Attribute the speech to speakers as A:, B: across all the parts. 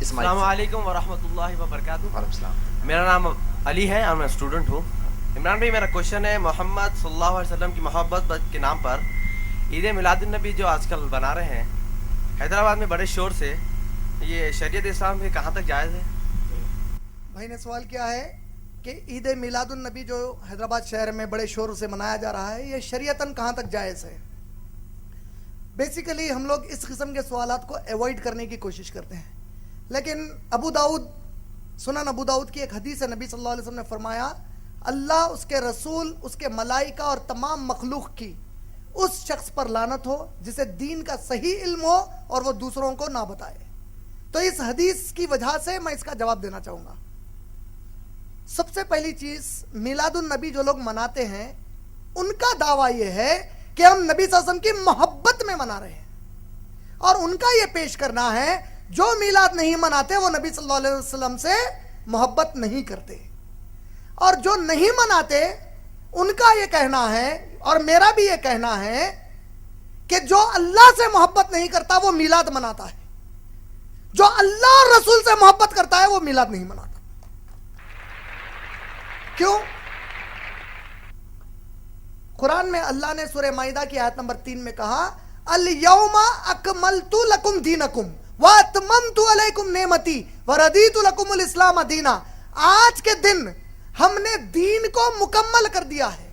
A: السلام علیکم ورحمۃ اللہ وبرکاتہ.
B: وعلیکم السلام.
A: میرا نام علی ہے اور میں اسٹوڈنٹ ہوں. عمران بھائی میرا کوشچن ہے محمد صلی اللہ علیہ وسلم کی محبت کے نام پر عید میلاد النبی جو آج کل بنا رہے ہیں حیدرآباد میں بڑے شور سے, یہ شریعت اسلام میں کہاں تک جائز ہے؟
C: بھائی نے سوال کیا ہے کہ عید میلاد النبی جو حیدرآباد شہر میں بڑے شور سے منایا جا رہا ہے یہ شریعتاً کہاں تک جائز ہے. بیسیکلی ہم لوگ اس قسم کے سوالات کو ایوائڈ کرنے کی کوشش کرتے ہیں, لیکن سنن ابو داؤد کی ایک حدیث ہے, نبی صلی اللہ علیہ وسلم نے فرمایا اللہ, اس کے رسول, اس کے ملائکہ اور تمام مخلوق کی اس شخص پر لعنت ہو جسے دین کا صحیح علم ہو اور وہ دوسروں کو نہ بتائے. تو اس حدیث کی وجہ سے میں اس کا جواب دینا چاہوں گا. سب سے پہلی چیز, میلاد النبی جو لوگ مناتے ہیں ان کا دعویٰ یہ ہے کہ ہم نبی صلی اللہ علیہ وسلم کی محبت میں منا رہے ہیں, اور ان کا یہ پیش کرنا ہے جو میلاد نہیں مناتے وہ نبی صلی اللہ علیہ وسلم سے محبت نہیں کرتے, اور جو نہیں مناتے ان کا یہ کہنا ہے اور میرا بھی یہ کہنا ہے کہ جو اللہ سے محبت نہیں کرتا وہ میلاد مناتا ہے, جو اللہ اور رسول سے محبت کرتا ہے وہ میلاد نہیں مناتا. کیوں؟ قرآن میں اللہ نے سورہ مائدہ کی آیت نمبر 3 میں کہا الیوم اکملت لکم دینکم واتممت علیکم نعمتی وردیت لکم الاسلام دینا. آج کے دن ہم نے دین کو مکمل کر دیا ہے,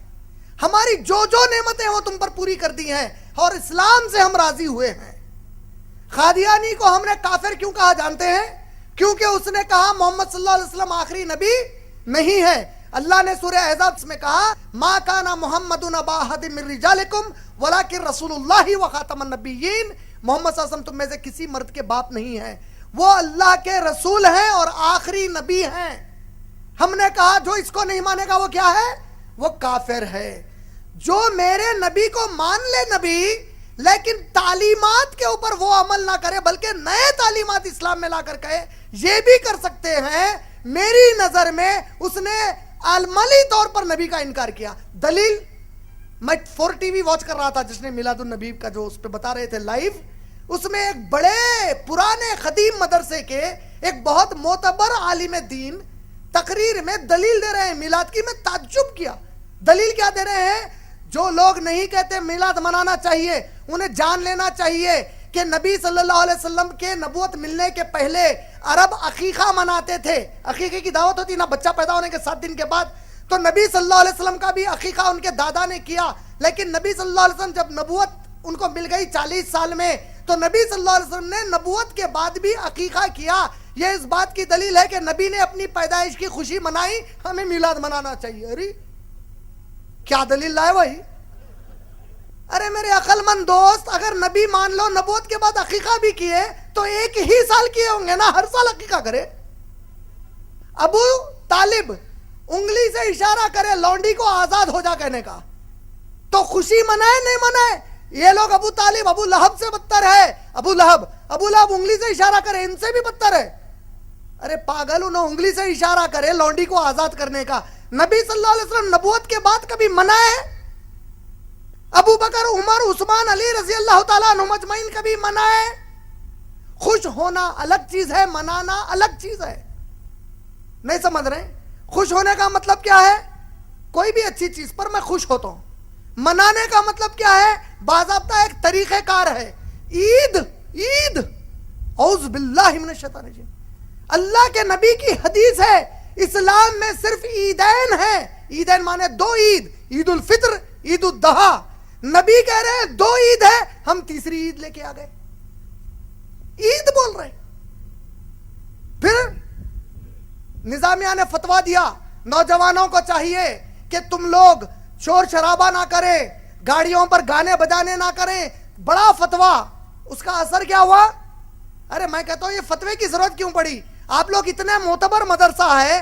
C: ہماری جو نعمتیں وہ تم پر پوری کر دی ہیں, اور اسلام سے ہم راضی ہوئے ہیں. قادیانی کو ہم نے کافر کیوں کہا جانتے ہیں؟ کیونکہ اس نے کہا محمد صلی اللہ علیہ وسلم آخری نبی نہیں ہے. اللہ نے سورہ احزاب میں کہا ما کان محمد ابا احد من رجالکم ولکن رسول اللہ وخاتم النبیین. محمد صلی اللہ علیہ وسلم تم میں سے کسی مرد کے باپ نہیں ہیں, وہ اللہ کے رسول ہیں اور آخری نبی ہیں. ہم نے کہا جو اس کو نہیں مانے گا وہ کیا ہے؟ وہ کافر ہے. جو میرے نبی کو مان لے نبی, لیکن تعلیمات کے اوپر وہ عمل نہ کرے بلکہ نئے تعلیمات اسلام میں لا کر کہے, یہ بھی کر سکتے ہیں. میری نظر میں اس نے عملی طور پر نبی کا انکار کیا. دلیل, میں 4 ٹی وی واچ کر رہا تھا جس نے میلاد النبی کا جو اس پہ بتا رہے تھے لائیو, اس میں ایک بڑے پرانے قدیم مدرسے کے ایک بہت معتبر عالم دین تقریر میں دلیل دے رہے ہیں میلاد کی. میں تعجب کیا. دلیل کیا دے رہے ہیں؟ جو لوگ نہیں کہتے میلاد منانا چاہیے انہیں جان لینا چاہیے کہ نبی صلی اللہ علیہ وسلم کے نبوت ملنے کے پہلے عرب عقیقہ مناتے تھے. عقیقے کی دعوت ہوتی نا بچہ پیدا ہونے کے 7 دن کے بعد, تو نبی صلی اللہ علیہ وسلم کا بھی عقیقہ ان کے دادا نے کیا. لیکن نبی صلی اللہ علیہ وسلم جب نبوت ان کو مل گئی 40 سال میں, تو نبی صلی اللہ علیہ وسلم نے نبوت کے بعد بھی عقیقہ کیا. یہ اس بات کی دلیل ہے کہ نبی نے اپنی پیدائش کی خوشی منائی, ہمیں میلاد منانا چاہیے. ارے کیا دلیل لائے بھائی؟ ارے میرے عقل مند دوست, اگر نبی مان لو نبوت کے بعد عقیقہ بھی کیے تو 1 ہی سال کیے ہوں گے نا, ہر سال عقیقہ کرے. ابو طالب انگلی سے اشارہ کرے لونڈی کو آزاد ہو جا کہنے کا, تو خوشی منائے نہیں منائے؟ یہ لوگ ابو طالب ابو لہب سے بدتر ہے. ابو لہب انگلی سے اشارہ کرے ان سے بھی بدتر ہے. ارے پاگل, انہوں انگلی سے اشارہ کرے لونڈی کو آزاد کرنے کا. نبی صلی اللہ علیہ وسلم نبوت کے بعد کبھی منائے؟ ابو بکر, عمر, عثمان, علی رضی اللہ تعالیٰ عنہ مجمعین کبھی منائے؟ خوش ہونا الگ چیز ہے, منانا الگ چیز ہے. نہیں سمجھ رہے؟ خوش ہونے کا مطلب کیا ہے؟ کوئی بھی اچھی چیز پر میں خوش ہوتا ہوں. منانے کا مطلب کیا ہے؟ باضابطہ ایک طریقہ کار ہے. عید اعوذ باللہ من الشیطان الرجیم. اللہ کے نبی کی حدیث ہے اسلام میں صرف عیدین ہیں. عیدین مانے 2 عید, عید الفطر, عید الاضحیٰ. نبی کہہ رہے ہیں 2 عید ہے, ہم تیسری عید لے کے آ گئے. عید بول رہے. پھر نظامیہ نے فتویٰ دیا نوجوانوں کو چاہیے کہ تم لوگ شور شرابہ نہ کریں, گاڑیوں پر گانے بجانے نہ کریں. بڑا فتویٰ, اس کا اثر کیا ہوا؟ ارے میں کہتا ہوں یہ فتوے کی ضرورت کیوں پڑی؟ آپ لوگ اتنے معتبر مدرسہ ہے,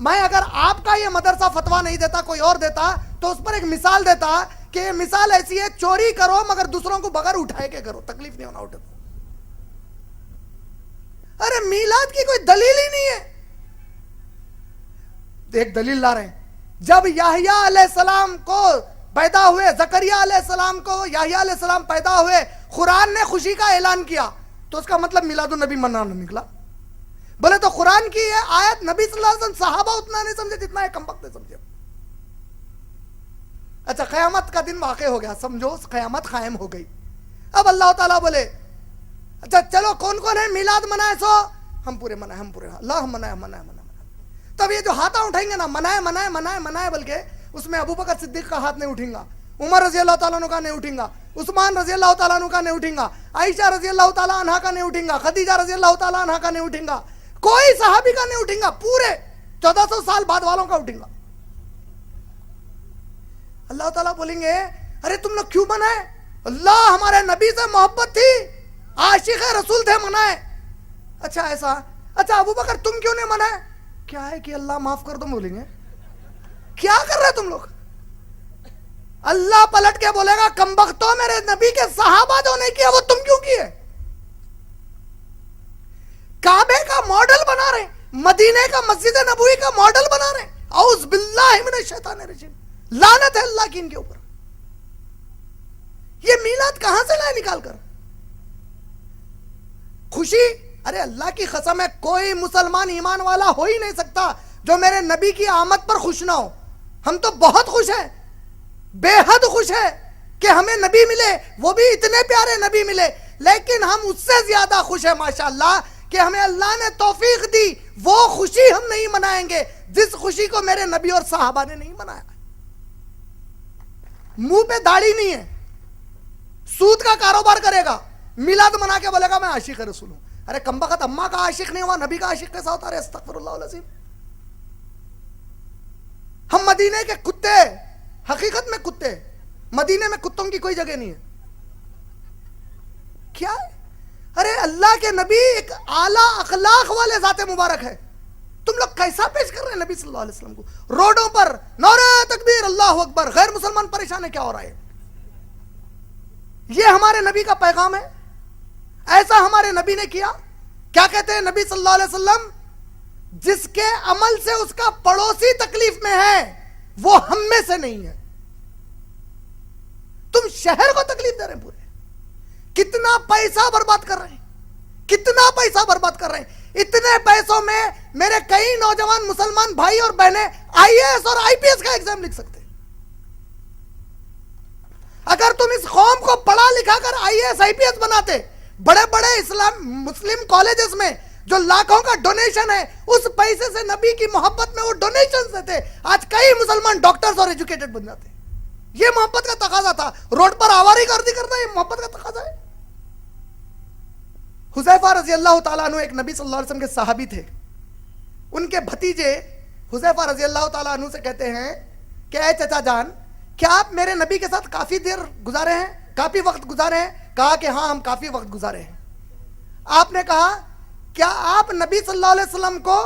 C: میں اگر آپ کا یہ مدرسہ فتویٰ نہیں دیتا کوئی اور دیتا تو اس پر ایک مثال دیتا کہ یہ مثال ایسی ہے, چوری کرو مگر دوسروں کو بغیر اٹھائے کے کرو, تکلیف نہیں ہونا اٹھے. ارے میلاد کی کوئی دلیل ہی نہیں ہے. ایک دلیل لا رہے ہیں, جب یحییٰ علیہ السلام کو پیدا ہوئے, زکریا علیہ السلام کو یحییٰ علیہ السلام پیدا ہوئے, قرآن نے خوشی کا اعلان کیا, تو اس کا مطلب میلاد النبی منانا نکلا. बोले तो कुरान की ये आयत नबी सल्लल्लाहु अलैहि वसल्लम सहाबा उतना नहीं समझे जितना है कम वक्त समझे। अच्छा, क़यामत का दिन वाक़े हो गया, समझो क़यामत कायम हो गई। अब अल्लाह ताला बोले अच्छा चलो कौन कौन है मिलाद मनाए, सो हम पूरे मनाए, हम पूरे अल्लाह मनाए मनाए मनाए। तब ये जो हाथ उठाएंगे ना मनाए मनाए मनाए मनाए, बल्कि उसमें अबू बकर सिद्दीक का हाथ नहीं उठेगा, उमर रजी अल्लाह ताला अन्हु का नहीं उठेगा, उस्मान रजी अल्लाह ताला अन्हु का नहीं उठेगा, आयशा रजी अल्लाह ताला अन्हा का नहीं उठेगा, खदीजा रजी अल्लाह ताला अन्हा का नहीं उठेगा, कोई सहाबी का नहीं उठेगा, पूरे 1400 साल बाद वालों का उठेगा। अल्लाह ताला बोलेंगे अरे तुम लोग क्यों मनाए? अल्लाह हमारे नबी से मोहब्बत थी, आशिक रसूल थे, मनाए। अच्छा ऐसा, अच्छा अबू बकर तुम क्यों नहीं मनाए? क्या है कि अल्लाह माफ कर दो, बोलेंगे क्या कर रहे तुम लोग? अल्लाह पलट के बोलेगा कमबख्तो, मेरे नबी के सहाबा जो नहीं किया वो तुम क्यों किए? काबे का मॉडल बना रहे, मदीने का मस्जिद नबवी का मॉडल बना रहे। औज़ बिल्लाहि मिनश शैतानिर रजीम, लानत है अल्लाह की इनके ऊपर। ये मीलाद कहां से लाए निकाल कर? खुशी, अरे अल्लाह की कसम है कोई मुसलमान ईमान वाला हो ही नहीं सकता जो मेरे नबी की आमद पर खुश ना हो। हम तो बहुत खुश हैं, बेहद खुश है कि हमें नबी मिले, वो भी इतने प्यारे नबी मिले, लेकिन हम उससे ज्यादा खुश है माशाअल्लाह कि हमें अल्लाह ने तौफीक दी। वो खुशी हम नहीं मनाएंगे जिस खुशी को मेरे नबी और साहबा ने नहीं मनाया। मुंह पे दाढ़ी नहीं है, सूद का कारोबार करेगा, मिलाद मना के बोलेगा मैं आशिक रसूल हूं। अरे कमबख्त, अम्मा का आशिक नहीं हुआ, नबी का आशिक कैसा होता है? अस्तगफिरुल्लाह अज़ीम। हम मदीने के कुत्ते, हकीकत में कुत्ते, मदीने में कुत्तों की कोई जगह नहीं है। क्या है? अरे अल्लाह के नबी एक आला अखलाक वाले जाते मुबारक है, तुम लोग कैसा पेश कर रहे हैं नबी सल्लल्लाहु अलैहि वसल्लम को? रोडों पर नारे तकबीर अल्लाहु अकबर, गैर मुसलमान परेशान है, क्या हो रहा है? ये हमारे नबी का पैगाम है? ऐसा हमारे नबी ने किया? क्या कहते हैं नबी सल्लल्लाहु अलैहि वसल्लम? जिसके अमल से उसका पड़ोसी तकलीफ में है वो हम में से नहीं है। तुम शहर को तकलीफ दे रहे हैं पूरे, कितना पैसा बर्बाद कर रहे हैं, कितना पैसा बर्बाद कर रहे हैं। इतने पैसों में मेरे कई नौजवान मुसलमान भाई और बहनें आईएएस और आईपीएस का एग्जाम लिख सकते हैं। अगर तुम इस कौम को पढ़ा लिखा कर आईएएस आईपीएस बनाते, बड़े बड़े इस्लाम मुस्लिम कॉलेजेस में जो लाखों का डोनेशन है, उस पैसे से नबी की मोहब्बत में वो डोनेशन देते, आज कई मुसलमान डॉक्टर्स और एजुकेटेड बन जाते। ये मोहब्बत का तकाजा था। रोड पर आवारागर्दी करना ये मोहब्बत का तकाजा है। हुज़ैफा रजी अल्लाह ताला अन्हु एक नबी सल्लल्लाहु अलैहि वसल्लम के सहाबी थे। उनके भतीजे हुज़ैफा रजी अल्लाह ताला अन्हु से कहते हैं कि ऐ चचा जान, क्या आप मेरे नबी के साथ काफी देर गुजारे हैं, काफी वक्त गुजारे हैं? कहा कि हाँ हम काफी वक्त गुजारे हैं। आपने कहा क्या आप नबी सल्लल्लाहु अलैहि वसल्लम को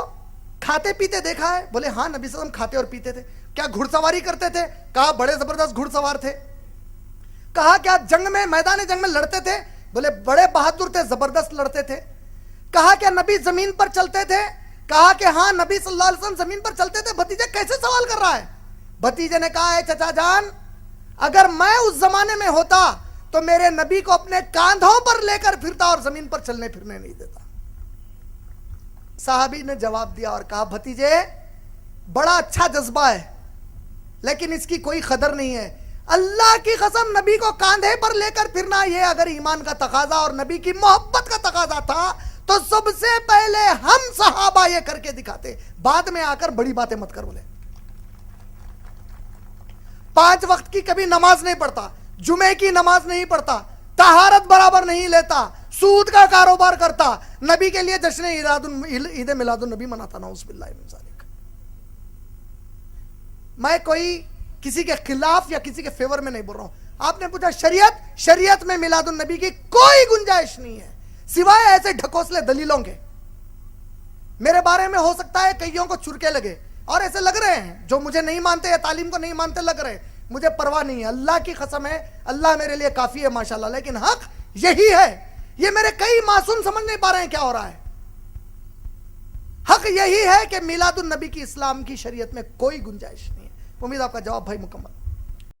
C: खाते पीते देखा है? बोले हाँ नबी सल्लल्लाहु अलैहि वसल्लम खाते और पीते थे। क्या घुड़सवारी करते थे? कहा बड़े जबरदस्त घुड़सवार थे। कहा क्या जंग में, मैदान जंग में लड़ते थे? बोले बड़े बहादुर थे, जबरदस्त लड़ते थे। कहा क्या नबी जमीन पर चलते थे? कहा कि हाँ नबी सल्लल्लाहु अलैहि वसल्लम जमीन पर चलते थे। भतीजे कैसे सवाल कर रहा है? भतीजे ने कहा है चचा जान, अगर मैं उस जमाने में होता तो मेरे नबी को अपने कांधों पर लेकर फिरता और जमीन पर चलने फिरने नहीं देता। साहबी ने जवाब दिया और कहा भतीजे बड़ा अच्छा जज्बा है, लेकिन इसकी कोई कदर नहीं है। अल्लाह की कसम नबी को कांधे पर लेकर फिरना ये अगर ईमान का तकाजा और नबी की मोहब्बत का तकाजा था तो सबसे पहले हम सहाबा ये करके दिखाते। बाद में आकर बड़ी बातें मत कर। बोले 5 वक्त की कभी नमाज नहीं पढ़ता, जुमे की नमाज नहीं पढ़ता, तहारत बराबर नहीं लेता, सूद का कारोबार करता, नबी के लिए जश्न ईद मिलादुन नबी मनाता। नाउज़ुबिल्लाहि मिन ज़ालिक। मैं कोई किसी के खिलाफ या किसी के फेवर में नहीं बोल रहा हूं। आपने पूछा शरीयत, शरीयत में मिलादुन नबी की कोई गुंजाइश नहीं है सिवाय ऐसे ढकोसले दलीलों के। मेरे बारे में हो सकता है कईयों को चुरके लगे और ऐसे लग रहे हैं जो मुझे नहीं मानते या तालीम को नहीं मानते लग रहे हैं, मुझे परवाह नहीं है। अल्लाह की कसम है, अल्लाह मेरे लिए काफी है माशाल्लाह। लेकिन हक यही है, ये मेरे कई मासूम समझ नहीं पा रहे हैं क्या हो रहा है। हक यही है कि मिलादुन नबी की इस्लाम की शरीयत में कोई गुंजाइश नहीं है। उम्मीद आपका जवाब भाई मुकम्मल।